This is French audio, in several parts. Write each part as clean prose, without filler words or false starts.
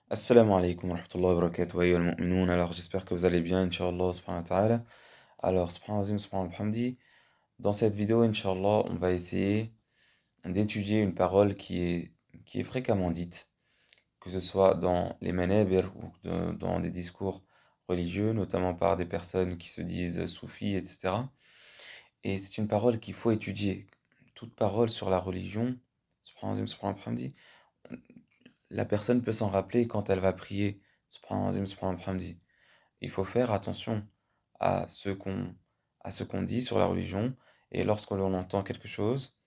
Assalamu alaikum wa rahmatullahi wa barakatuh, ayyuhal mu'minoun. Alors, j'espère que vous allez bien, Inch'Allah, subhanahu wa ta'ala. Alors, subhanahu wa ta'ala, subhanahu wa ta'ala, dans cette vidéo, Inch'Allah, on va essayer d'étudier une parole qui est fréquemment dite, que ce soit dans les manabir ou dans des discours religieux, notamment par des personnes qui se disent soufis, etc. Et c'est une parole qu'il faut étudier. Toute parole sur la religion, subhanahu wa ta'ala, subhanahu wa ta'ala, la personne peut s'en rappeler quand elle va prier, subhanahu wa ta'ala, subhanahu wa ta'ala. Il faut faire attention à ce qu'on dit sur la religion et lorsque l'on entend quelque chose,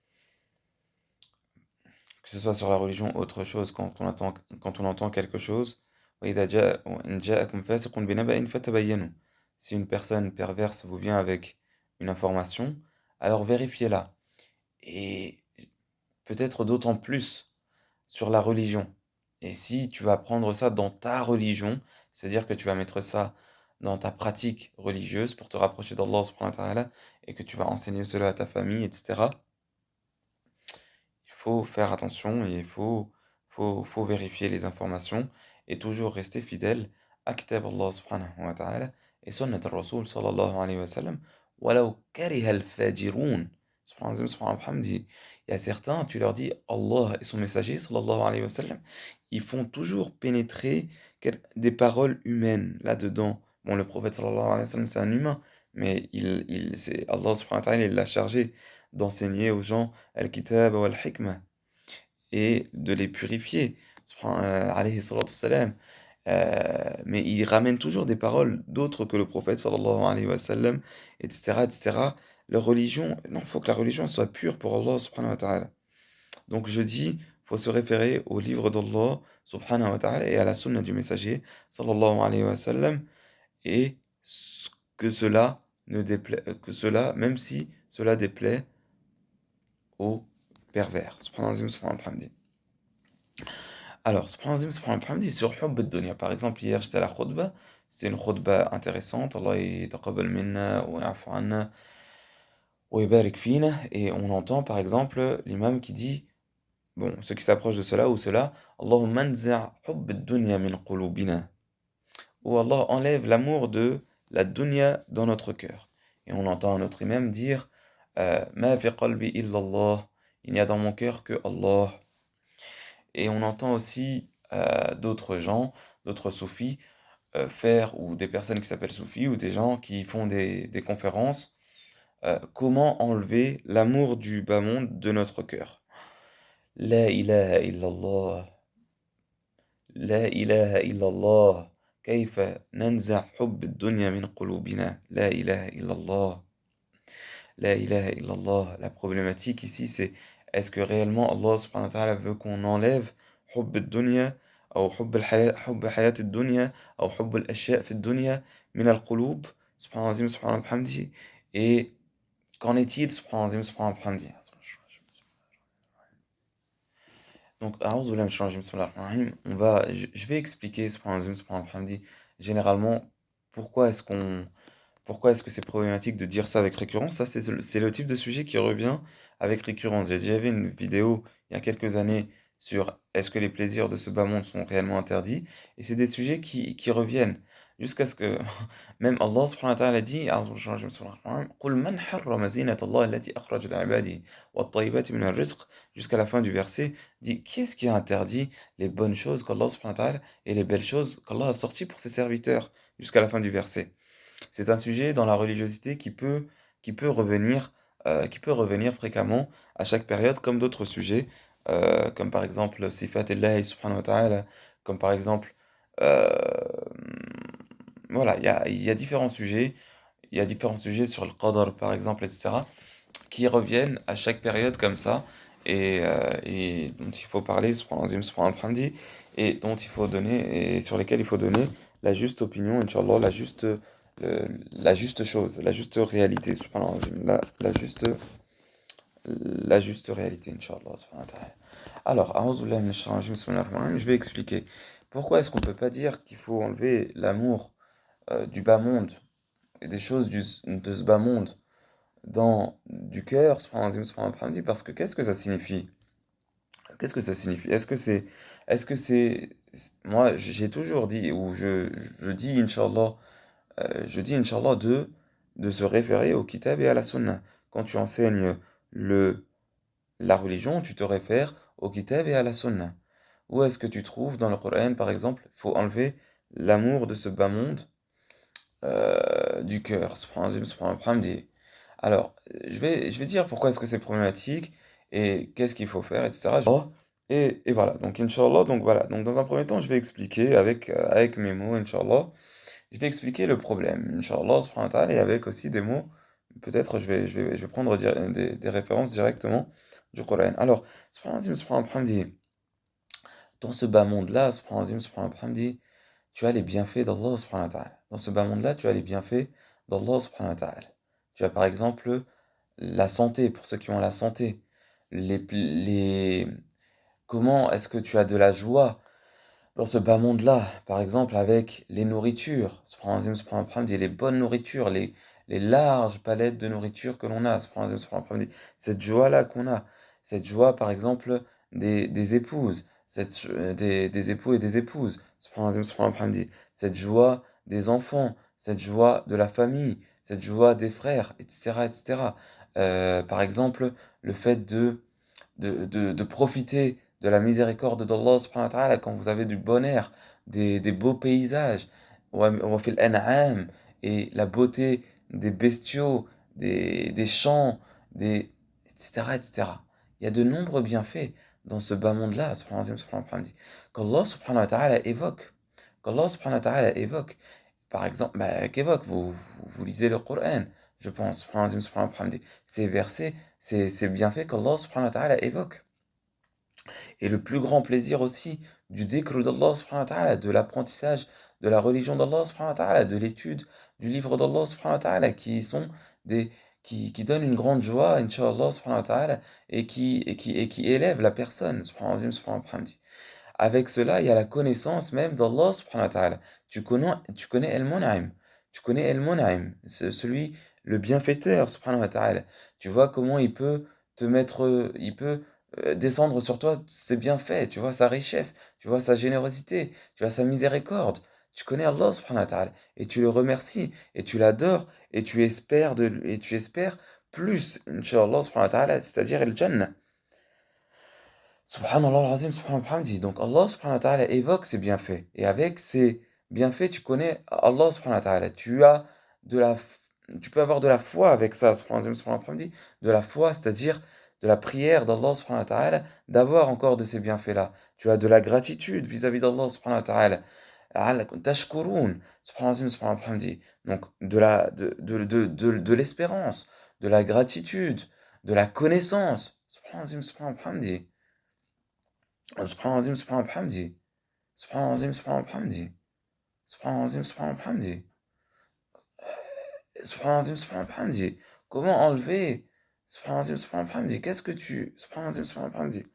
que ce soit sur la religion ou autre chose, quand on entend quelque chose, وَإِذَا إِنْ جَاءَكُمْ فَاسِقٌ بِنَبَإٍ فَتَبَيَّنُوا. Si une personne perverse vous vient avec une information, alors vérifiez-la. Et peut-être d'autant plus sur la religion. Et si tu vas prendre ça dans ta religion, c'est-à-dire que tu vas mettre ça dans ta pratique religieuse pour te rapprocher d'Allah subhanahu wa ta'ala et que tu vas enseigner cela à ta famille, etc. Il faut faire attention et faut vérifier les informations et toujours rester fidèle à Kitab Allah subhanahu wa ta'ala et Sunnat al-Rasul sallallahu alayhi wa sallam. Walau kariha al-fajiroun. Subhanallah, subhanallah, il y a certains, tu leur dis Allah et son messager sallallahu alayhi wa sallam, ils font toujours pénétrer des paroles humaines là-dedans. Bon, le prophète sallallahu alayhi wa sallam, c'est un humain, mais c'est Allah subhanahu wa ta'ala, il l'a chargé d'enseigner aux gens al-kitab wa al-hikmah et de les purifier, alayhi salatu wassalam. Mais il ramène toujours des paroles d'autres que le prophète sallallahu alayhi wa sallam, etc., etc. Leur religion, non, il faut que la religion soit pure pour Allah subhanahu wa ta'ala. Donc je dis, faut se référer au livre d'Allah subhanahu wa ta'ala et à la sunna du messager sallallahu alayhi wa sallam et que cela, même si cela déplaît aux pervers. Subhanallah, subhanallah. Alors, subhanallah, sur Hubb ad-Dunya. Par exemple, hier j'étais à la khutbah, c'était une khutbah intéressante. Allah yataqabbal minna wa ya'fu anna wa yabarik fina. Et on entend par exemple l'imam qui dit, bon, ceux qui s'approchent de cela ou cela, Allahumma anza' hubb ad-dunya min qulubina. Ou Allah enlève l'amour de la dunya dans notre cœur. Et on entend un autre imam dire, ma fi qalbi illa Allah. Il n'y a dans mon cœur que Allah. Et on entend aussi d'autres gens, d'autres soufis, faire, ou des personnes qui s'appellent soufis, ou des gens qui font des conférences, comment enlever l'amour du bas monde de notre cœur. La ilaha illallah, la ilaha illallah, كيف ننزع حب الدنيا من قلوبنا. La ilaha illallah, la ilaha illallah. La problématique ici, c'est est-ce que réellement Allah subhanahu wa ta'ala veut qu'on enlève حب الدنيا أو حب حياة الدنيا أو حب الأشياء في الدنيا من القلوب. سبحان الله العظيم سبحان الله وبحمده. Et qu'en est-il سبحان الله العظيم سبحان الله وبحمده. Donc, أعوذ بالله من الشيطان الرجيم. بسم الله الرحمن الرحيم. Je vais expliquer سبحان الله العظيم سبحان الله وبحمده généralement pourquoi est-ce qu'on pourquoi est-ce que c'est problématique de dire ça avec récurrence? Ça, c'est le type de sujet qui revient avec récurrence. J'ai déjà vu une vidéo il y a quelques années sur est-ce que les plaisirs de ce bas monde sont réellement interdits? Et c'est des sujets qui reviennent jusqu'à ce que même Allah subhanahu wa ta'ala dit قُلْ مَنْ حَرَّمَ زِينَةَ اللَّهِ الَّتِي أَخْرَجَ لِعِبَادِهِ وَالطَّيِّبَاتِ مِنَ الرِّزْقِ jusqu'à la fin du verset dit qui est-ce qui a interdit les bonnes choses qu'Allah subhanahu wa ta'ala et les belles choses qu'Allah a sorties pour ses serviteurs jusqu'à la fin du verset. C'est un sujet dans la religiosité qui peut revenir fréquemment à chaque période, comme d'autres sujets, comme par exemple Sifat Allah subhanahu wa ta'ala, comme par exemple, euh, voilà, il y a différents sujets, il y a différents sujets sur le qadar par exemple, etc., qui reviennent à chaque période comme ça, et dont il faut parler, subhanallah, subhanallah, et dont il faut donner, et sur lesquels il faut donner la juste opinion, Inch'Allah, la juste chose, la juste réalité, subhanallah, la juste réalité, Inch'Allah, subhanahu wa ta'ala. Alors, a'ouzou billahi minash shaitanir rajim, bismillahir rahmanir rahim, je vais expliquer. Pourquoi est-ce qu'on peut pas dire qu'il faut enlever l'amour du bas monde et des choses de ce bas monde dans du cœur, subhanallah, parce que qu'est-ce que ça signifie? Qu'est-ce que ça signifie? Est-ce que c'est moi, j'ai toujours dit, ou je dis, Inch'Allah, de se référer au Kitab et à la Sunna. Quand tu enseignes le, la religion, tu te réfères au Kitab et à la Sunna. Où est-ce que tu trouves dans le Coran, par exemple, il faut enlever l'amour de ce bas monde du cœur. Subhanallah, subhanallah, hamdi. Alors, je vais dire pourquoi est-ce que c'est problématique et qu'est-ce qu'il faut faire, etc. Et voilà, donc Inch'Allah, donc voilà. Donc dans un premier temps, je vais expliquer avec mes mots, Inch'Allah, je vais expliquer le problème, Inch'Allah, subhanahu wa ta'ala, et avec aussi des mots, peut-être je vais prendre des références directement du Coran. Alors, subhanallah, subhanallah, hamdi. Dans ce bas monde-là, subhanallah, subhanallah, hamdi, tu as les bienfaits d'Allah subhanahu wa ta'ala. Dans ce bas monde-là, tu as les bienfaits d'Allah subhanahu wa ta'ala. Tu as par exemple la santé, pour ceux qui ont la santé. Les... Comment est-ce que tu as de la joie dans ce bas monde-là, par exemple avec les nourritures, subhanallah, subhanallah, hamdi, les bonnes nourritures, les larges palettes de nourriture que l'on a, subhanallah, subhanallah, hamdi, cette joie-là qu'on a, cette joie par exemple des épouses, des époux et des épouses, subhanallah, subhanallah, hamdi, cette joie des enfants, cette joie de la famille, cette joie des frères, etc., etc. Par exemple, le fait de profiter de la miséricorde d'Allah subhanahu wa ta'ala quand vous avez du bon air, des beaux paysages, wa fil an'am, et la beauté des bestiaux, des champs, etc., etc. Il y a de nombreux bienfaits dans ce bas monde-là, subhanahu wa ta'ala, qu'Allah subhanahu wa ta'ala évoque. Qu'Allah subhanahu wa ta'ala évoque. Par exemple, bah, qu'évoque, vous lisez le Coran, je pense, subhanahu wa ta'ala, ces versets, ces bienfaits qu'Allah subhanahu wa ta'ala évoque. Et le plus grand plaisir aussi du dhikr d'Allah subhanahu wa ta'ala, de l'apprentissage de la religion d'Allah subhanahu wa ta'ala, de l'étude du livre d'Allah subhanahu wa ta'ala, qui sont des, qui donnent une grande joie, Inch'Allah subhanahu wa ta'ala, et qui élèvent la personne, subhanahu wa ta'ala. Avec cela, il y a la connaissance même d'Allah subhanahu wa ta'ala. Tu connais El-Mun'im. Tu connais El-Mun'im. C'est celui, le bienfaiteur subhanahu wa ta'ala. Tu vois comment il peut te mettre, il peut descendre sur toi ses bienfaits. Tu vois sa richesse. Tu vois sa générosité. Tu vois sa miséricorde. Tu connais Allah subhanahu wa ta'ala. Et tu le remercies. Et tu l'adores. Et tu espères plus, Inch'Allah subhanahu wa ta'ala, c'est-à-dire el-Jannah. Subhanallah al-Azim, subhanallah al-Hamdi. Donc Allah subhanahu wa ta'ala évoque ses bienfaits. Et avec ces bienfaits, tu connais Allah subhanahu wa ta'ala. Tu peux avoir de la foi avec ça, subhanallah al-Azim, subhanallah al-Hamdi. De la foi, c'est-à-dire de la prière d'Allah subhanahu wa ta'ala, d'avoir encore de ces bienfaits-là. Tu as de la gratitude vis-à-vis d'Allah subhanahu wa ta'ala. Tashkurun, subhanallah al-Azim, subhanallah al-Hamdi. Donc de l'espérance, de la gratitude, de la connaissance. Subhanallah al-Azim, subhanallah al-Hamdi. سبحان العظيم سبحان بحمدي سبحان العظيم سبحان بحمدي سبحان العظيم سبحان بحمدي سبحان العظيم سبحان بحمدي. Comment enlever سبحان العظيم سبحان بحمدي? Qu'est-ce que tu سبحان العظيم سبحان بحمدي?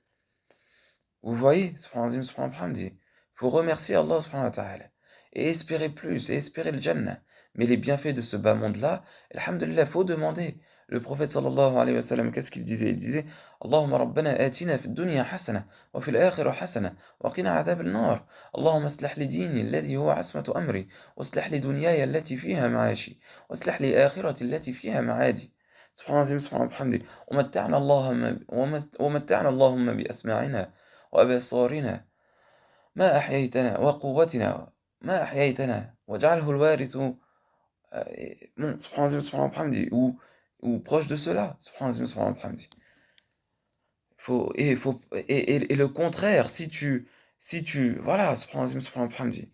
Vous voyez, subhanallah, subhanallah, hamdi. Faut remercier Allah subhanahu wa ta'ala et espérer plus, et espérer le Jannah. Mais les bienfaits de ce bas monde-là, alhamdulillah, faut demander. Le prophète sallallahu alayhi wa sallam, qu'est-ce qu'il disait? Il disait, Allahumma rabbana atina fi dunya hasana, wa fil akhirah hasana, wa qina adhab al-nar. Allahumma aslih li dini, alladhi huwa asmatu amri, wa aslih li dunyaya allati fiha ma'ashi, wa aslih li akhirati allati fiha ma'adi. Subhanallah, subhanallah, hamdi. ومتعنا اللهم بأسماعنا وأبصارنا ما أحييتنا وقوتنا ما أحييتنا واجعله الوارث bon, subhanallah, subhanallah, hamdi, ou proche de cela, subhanallah, subhanallah, hamdi. Et le contraire, voilà, subhanallah, subhanallah, hamdi.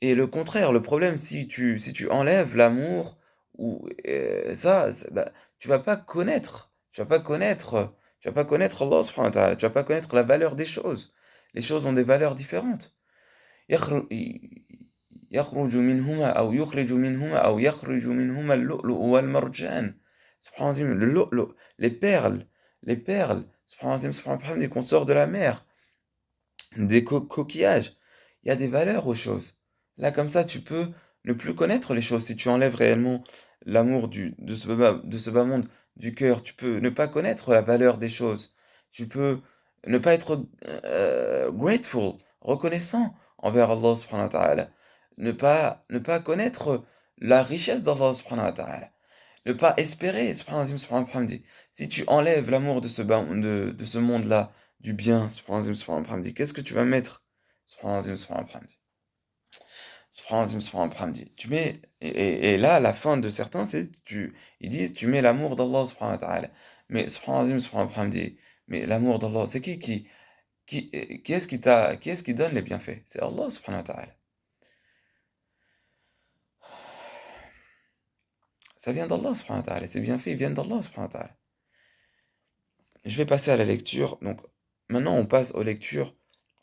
Et le contraire, le problème, si tu enlèves l'amour, ou bah, tu vas pas connaître Allah subhanahu wa ta'ala, tu vas pas connaître la valeur des choses. Les choses ont des valeurs différentes. يخر- يخرج منهما أو يخرج منهما أو يخرج منهما اللؤلؤ والمرجان. Subhanallah, le lu'lu', les perles, subhanallah, subhanallah, qu'on sort de la mer, des coquillages. Il y a des valeurs aux choses. Là, comme ça, tu peux ne plus connaître les choses. Si tu enlèves réellement l'amour de ce bas monde du cœur, tu peux ne pas connaître la valeur des choses. Tu peux ne pas être grateful, reconnaissant envers Allah subhanahu wa ta'ala. Ne pas connaître la richesse d'Allah subhanahu wa ta'ala. Ne pas espérer, subhanahu wa ta'ala. Si tu enlèves l'amour de ce monde-là, du bien, subhanahu wa ta'ala, qu'est-ce que tu vas mettre? Subhanahu wa ta'ala. Subhanallah, subhanallah. Tu mets, et là, la fin de certains, ils disent, tu mets l'amour d'Allah, subhanahu wa ta'ala. Mais subhanallah, subhanallah, mais l'amour d'Allah, c'est qui est-ce qui donne les bienfaits? C'est Allah, subhanahu wa ta'ala. Ça vient d'Allah, subhanahu wa ta'ala. Ces bienfaits, ils viennent d'Allah, subhanahu wa ta'ala. Je vais passer à la lecture. Donc, maintenant, on passe aux lectures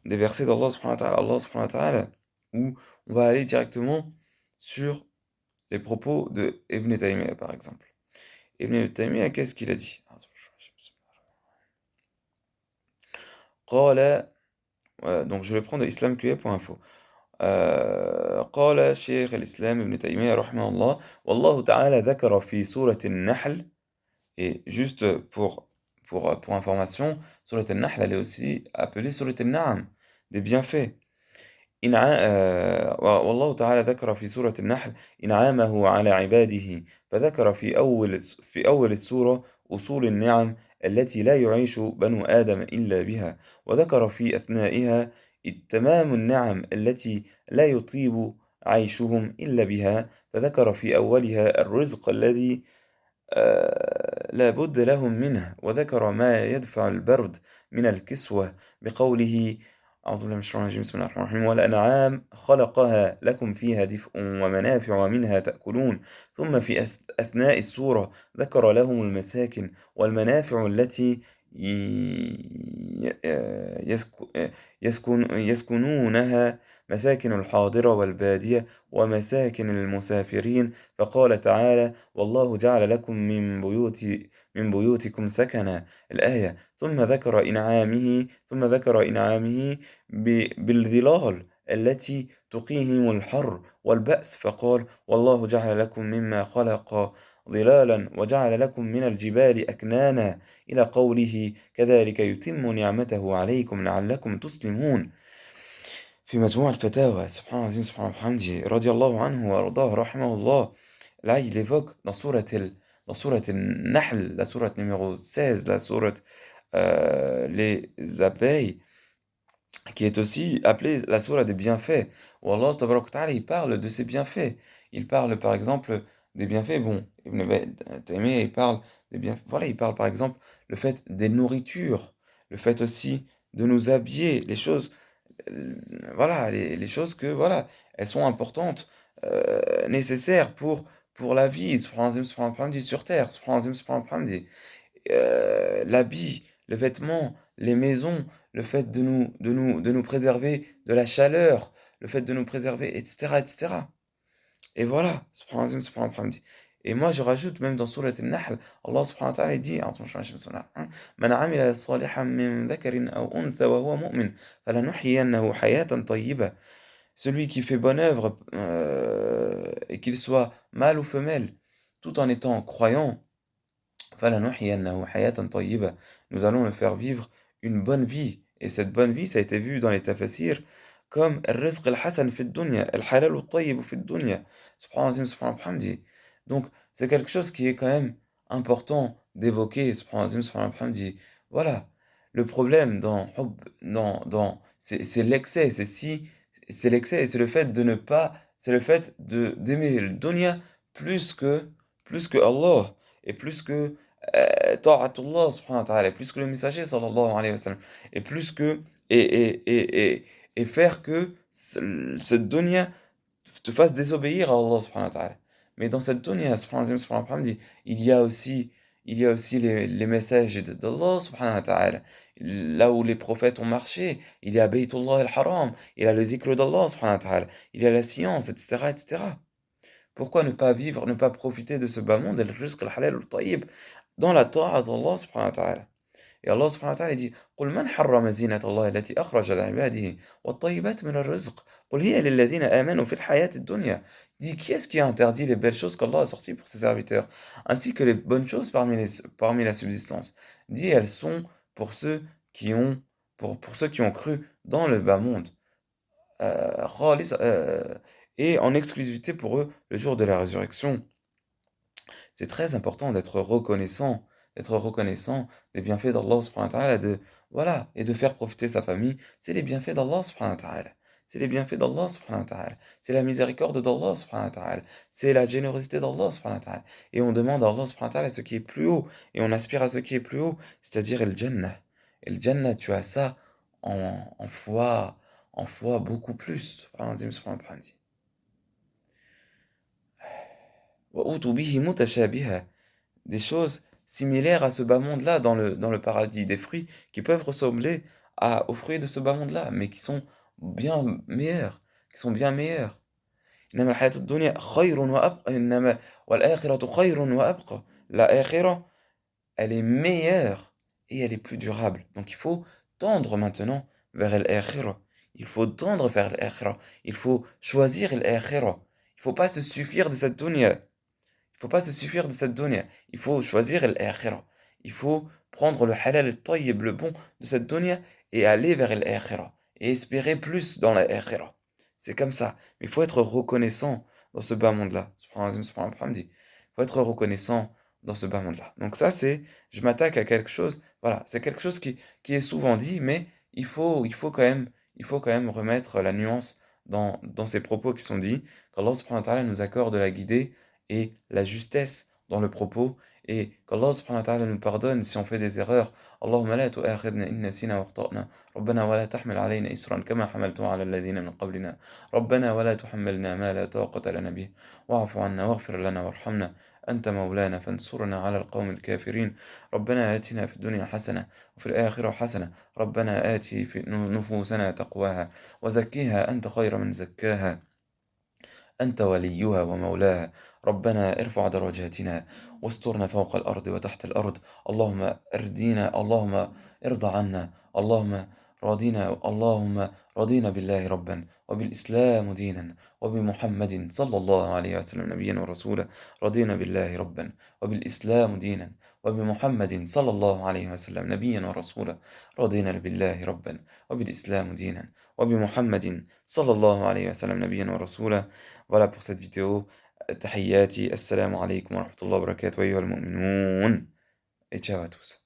des versets d'Allah, subhanahu wa ta'ala. Allah, subhanahu wa ta'ala, où on va aller directement sur les propos de Ibn Taymiyyah, par exemple. Ibn Taymiyyah, qu'est-ce qu'il a dit? قال, donc je vais prendre islamqa.info. قال شيخ الإسلام ابن تيمية رحمه الله والله تعالى ذكر في سورة النحل. Et juste pour information, Surat al-Nahl, elle est aussi appelée Surat al-Na'am, des bienfaits. والله تعالى ذكر في سورة النحل إنعامه على عباده فذكر في أول السورة أصول النعم التي لا يعيش بنو آدم إلا بها وذكر في أثنائها تمام النعم التي لا يطيب عيشهم إلا بها فذكر في أولها الرزق الذي لا بد لهم منه وذكر ما يدفع البرد من الكسوة بقوله أعوذ بالله من الشيطان الرجيم بسم الله الرحمن الرحيم والأنعام خلقها لكم فيها دفء ومنافع ومنها تأكلون ثم في أثناء السورة ذكر لهم المساكن والمنافع التي يسكنونها مساكن الحاضرة والبادية ومساكن المسافرين فقال تعالى والله جعل لكم من بيوتكم سكنا الآية ثم ذكر إنعامه بالظلال التي تقيهم الحر والبأس فقال والله جعل لكم مما خلق ظلالا وجعل لكم من الجبال أكنانا إلى قوله كذلك يتم نعمته عليكم لعلكم تسلمون في مجموع الفتاوى سبحان الله سبحان الله رضي الله عنه وأرضاه رحمه الله. Là, il évoque dans sourate Nahl, la sourate numéro 16, la sourate les abeilles, qui est aussi appelée la sourate des bienfaits, où Allah tabaraka wa ta'ala, il parle de ses bienfaits. Il parle par exemple des bienfaits, bon, Ibn Taymiyyah, il parle des bienfaits, voilà, il parle par exemple le fait des nourritures, le fait aussi de nous habiller, les choses, voilà, les choses que, voilà, elles sont importantes, nécessaires pour la vie, sur terre, l'habit, le vêtement, les maisons, le fait de nous préserver de la chaleur, le fait de nous préserver, etc., etc. Et voilà, et moi je rajoute même dans Surat al-Nahl, Allah subhanahu wa ta'ala dit, من عمل صالحا من ذكر أو أنثى وهو مؤمن فلنحيينه حياة طيبة. Celui qui fait bonne œuvre, et qu'il soit mâle ou femelle, tout en étant croyant, فَلَنُحْيِيَنَّهُ حَيَاةً طَيِّبَةً. Nous allons le faire vivre une bonne vie. Et cette bonne vie, ça a été vu dans les tafasirs comme الرزق الحسن في الدنيا, الحلال الطيب في الدنيا. Subhanallah, subhanallah. Donc, c'est quelque chose qui est quand même important d'évoquer. Subhanallah, subhanallah. Voilà. Le problème c'est l'excès. C'est l'excès et c'est le fait de ne pas, c'est le fait d'aimer le dunya plus que Allah et plus que ta'atullah subhanahu wa ta'ala, plus que le messager sallallahu alayhi wa sallam, et plus que, et faire que cette dunya te fasse désobéir à Allah subhanahu wa ta'ala. Mais dans cette dunya, subhanahu wa ta'ala, il y a aussi les messages d'Allah subhanahu wa ta'ala. Là où les prophètes ont marché, il y a Baytullah al-Haram, il y a le dhikr d'Allah subhanahu wa ta'ala, il y a la science, etc., etc. Pourquoi ne pas vivre, ne pas profiter de ce bas monde, al-rizq al-halal al-tayyib, dans la ta'a d'Allah subhanahu wa ta'ala. Et Allah subhanahu wa ta'ala dit قل من حرم زينة الله التي أخرج لعباده والطيبات من الرزق قل هي للذين آمنوا في الحياة الدنيا. Dit qui est-ce qui a interdit les belles choses qu'Allah a sorties pour ses serviteurs ainsi que les bonnes choses parmi la subsistance. Dit elles sont pour ceux qui ont cru dans le bas monde. خالص et en exclusivité pour eux le jour de la résurrection. C'est très important d'être reconnaissant des bienfaits d'Allah subhanahu wa ta'ala, voilà, et de faire profiter sa famille. C'est les bienfaits d'Allah subhanahu wa ta'ala. C'est les bienfaits d'Allah subhanahu wa ta'ala. C'est la miséricorde d'Allah subhanahu wa ta'ala. C'est la générosité d'Allah subhanahu wa ta'ala. Et on demande à Allah subhanahu wa ta'ala ce qui est plus haut. Et on aspire à ce qui est plus haut, c'est-à-dire el Jannah. Et le Jannah, tu as ça en fois beaucoup plus. Subhanahu wa ta'ala. وَأُوتُوا بِهِ مُتَشَابِهًا. Des choses similaires à ce bas monde-là dans le paradis, des fruits qui peuvent ressembler aux fruits de ce bas monde-là, mais qui sont bien meilleurs, qui sont bien meilleurs. إنما الحياة الدنيا خير وأبقى إنما والآخرة خير وأبقى. La akhira, elle est meilleure et elle est plus durable. Donc il faut tendre maintenant vers l'akhira. Il faut tendre vers l'akhira. Il faut choisir l'akhira. Il ne faut pas se suffire de cette dunya. Il faut pas se suffire de cette dunya. Il faut choisir l'akhira. Il faut prendre le halal et tayyib, le bon de cette dunya et aller vers l'akhira. Et espérer plus dans l'akhira. C'est comme ça. Mais il faut être reconnaissant dans ce bas monde-là. Il faut être reconnaissant dans ce bas monde-là. Donc ça, je m'attaque à quelque chose, voilà, c'est quelque chose qui est souvent dit, mais il faut quand même remettre la nuance dans ces propos qui sont dits, qu'Allah subhanahu wa ta'ala nous accorde la guidée et la justesse dans le propos et qu'Allah subhanahu wa ta'ala nous pardonne si on fait des erreurs. Allahumma la tu'akhidna in nasina wa akhtana. ربنا ولا تحمل علينا إصرا كما حملته على الذين من قبلنا ربنا ولا تحملنا ما لا طاقة لنا به واعف عنا واغفر لنا وارحمنا أنت مولانا فانصرنا على القوم الكافرين ربنا آتنا في الدنيا حسنة وفي الآخرة حسنة ربنا آتي في نفوسنا تقواها وزكيها أنت خير من زكاها أنت وليها ومولاها ربنا ارفع درجاتنا واسترنا فوق الأرض وتحت الأرض اللهم اردينا اللهم ارضى عنا اللهم رضينا بالله ربا وبالإسلام دينا وبمحمد صلى الله عليه وسلم نبيا ورسولا رضينا بالله ربا وبالإسلام دينا وبمحمد صلى الله عليه وسلم نبيا ورسولا رضينا بالله ربا وبالإسلام دينا وبمحمد صلى الله عليه وسلم نبيا ورسولا. Voilà pour cette vidéo. Tahiyyati, assalamu alaikum wa rahmatullahi wa barakatuh, ayyuhal mu'minun. Et ciao à tous.